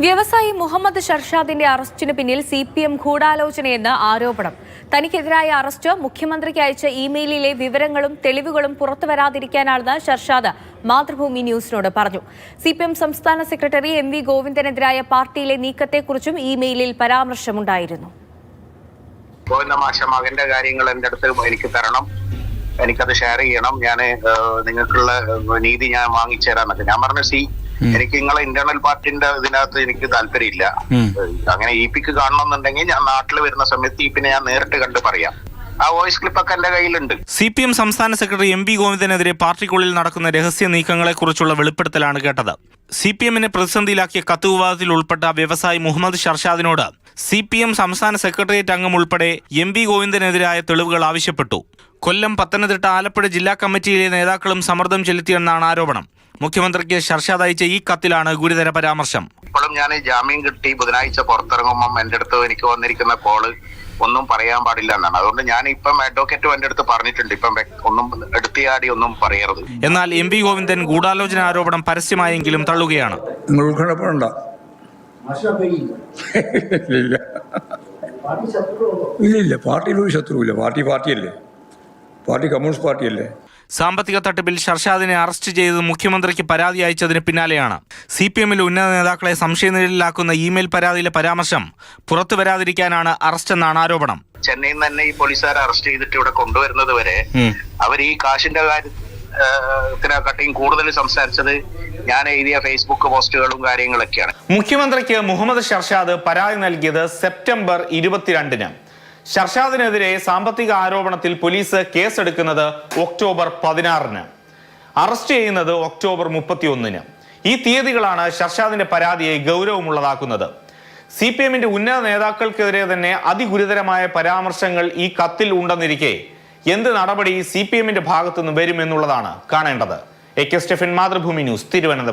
വ്യവസായി മുഹമ്മദ് ഷർഷാദിന്റെ അറസ്റ്റിന് പിന്നിൽ CPM ഗൂഢാലോചനയെന്ന് ആരോപണം. തനിക്കെതിരായ അറസ്റ്റ് മുഖ്യമന്ത്രിക്ക് അയച്ച ഇമെയിലിലെ വിവരങ്ങളും തെളിവുകളും പുറത്തുവരാതിരിക്കാനാണെന്ന് ഷർഷാദ് മാതൃഭൂമി ന്യൂസിനോട് പറഞ്ഞു. CPM സംസ്ഥാന സെക്രട്ടറി MV ഗോവിന്ദനെതിരായ പാർട്ടിയിലെ നീക്കത്തെക്കുറിച്ചും ഇമെയിലിൽ പരാമർശമുണ്ടായിരുന്നു. മകന്റെ കാര്യങ്ങൾ എന്റെ അടുത്ത് എനിക്ക് തരണം, എനിക്കത് ഷെയർ ചെയ്യണം, ഞാൻ നിങ്ങൾക്കുള്ള നീതി ഞാൻ വാങ്ങിച്ചു തരാന്നൊക്കെ ഞാൻ പറഞ്ഞു. എനിക്ക് നിങ്ങളെ ഇന്റേണൽ പാർട്ടിന്റെ ഇതിനകത്ത് എനിക്ക് താല്പര്യമില്ല. അങ്ങനെ ഇപിക്ക് കാണണമെന്നുണ്ടെങ്കിൽ ഞാൻ നാട്ടിൽ വരുന്ന സമയത്ത് ഇപിനെ ഞാൻ നേരിട്ട് കണ്ട് പറയാം. ആ വോയിസ് ക്ലിപ്പൊക്കെ എന്റെ കയ്യിലുണ്ട്. CPM സംസ്ഥാന സെക്രട്ടറി MV ഗോവിന്ദനെതിരെ പാർട്ടിക്കുള്ളിൽ നടക്കുന്ന രഹസ്യ നീക്കങ്ങളെ കുറിച്ചുള്ള വെളിപ്പെടുത്തലാണ് കേട്ടത്. CPMനെ പ്രതിസന്ധിയിലാക്കിയ കത്ത് വിവാദത്തിൽ ഉൾപ്പെട്ട വ്യവസായി മുഹമ്മദ് ഷർഷാദിനോട് CPM സംസ്ഥാന സെക്രട്ടേറിയറ്റ് അംഗം ഉൾപ്പെടെ MV ഗോവിന്ദനെതിരായ തെളിവുകൾ ആവശ്യപ്പെട്ടു. കൊല്ലം, പത്തനംതിട്ട, ആലപ്പുഴ ജില്ലാ കമ്മിറ്റിയിലെ നേതാക്കളും സമ്മർദ്ദം ചെലുത്തിയെന്നാണ് ആരോപണം. മുഖ്യമന്ത്രിക്ക് ഷർഷാദ് അയച്ച ഈ കത്തിലാണ് ഗുരുതര പരാമർശം. ഇപ്പോഴും ഞാൻ ജാമ്യം കിട്ടി ബുധനാഴ്ച പുറത്തിറങ്ങുമ്പോൾ എന്റെ അടുത്ത് എനിക്ക് വന്നിരിക്കുന്ന കോള് ഒന്നും പറയാൻ പാടില്ല എന്നാണ്. അതുകൊണ്ട് ഞാൻ ഇപ്പം അഡ്വക്കേറ്റും എന്റെ അടുത്ത് പറഞ്ഞിട്ടുണ്ട്, ഇപ്പം ഒന്നും എടുത്തിയാടി ഒന്നും പറയരുത്. എന്നാൽ MV ഗോവിന്ദൻ ഗൂഢാലോചന ആരോപണം പരസ്യമായെങ്കിലും തള്ളുകയാണ്. ഇല്ല, പാർട്ടിയിലൊരു ശത്രുവില്ല. പാർട്ടിയല്ലേ, പാർട്ടി കമ്മ്യൂണിസ്റ്റ് പാർട്ടിയല്ലേ. സാമ്പത്തിക തട്ടിപ്പിൽ ഷർഷാദിനെ അറസ്റ്റ് ചെയ്ത് മുഖ്യമന്ത്രിക്ക് പരാതി അയച്ചതിന് പിന്നാലെയാണ് CPMലെ ഉന്നത നേതാക്കളെ സംശയനിഴലിലാക്കുന്ന ഇമെയിൽ പരാതിയിലെ പരാമർശം പുറത്തു വരാതിരിക്കാനാണ് അറസ്റ്റെന്നാണ് ആരോപണം. ചെന്നൈയിൽ നിന്ന് തന്നെ ഈ പോലീസുകാരെ അറസ്റ്റ് ചെയ്തിട്ട് ഇവിടെ കൊണ്ടുവരുന്നത് വരെ അവർ ഈ കാശിന്റെ കാര്യത്തിനെക്കാട്ടിയും കൂടുതൽ സംസാരിച്ചത് ഞാൻ എഴുതിയ ഫേസ്ബുക്ക് പോസ്റ്റുകളും കാര്യങ്ങളൊക്കെയാണ്. മുഖ്യമന്ത്രിക്ക് മുഹമ്മദ് ഷർഷാദ് പരാതി നൽകിയത് സെപ്റ്റംബർ 22-ന്. ഷർഷാദിനെതിരെ സാമ്പത്തിക ആരോപണത്തിൽ പോലീസ് കേസെടുക്കുന്നത് ഒക്ടോബർ 16-ന്. അറസ്റ്റ് ചെയ്യുന്നത് ഒക്ടോബർ 31-ന്. ഈ തീയതികളാണ് ഷർഷാദിന്റെ പരാതിയെ ഗൗരവമുള്ളതാക്കുന്നത്. CPMന്റെ ഉന്നത നേതാക്കൾക്കെതിരെ തന്നെ അതിഗുരുതരമായ പരാമർശങ്ങൾ ഈ കത്തിൽ ഉണ്ടെന്നിരിക്കെ എന്ത് നടപടി CPMന്റെ ഭാഗത്തുനിന്ന് വരുമെന്നുള്ളതാണ് കാണേണ്ടത്. AK Stephen, Mathrubhumi news, Thiruvananthapuram.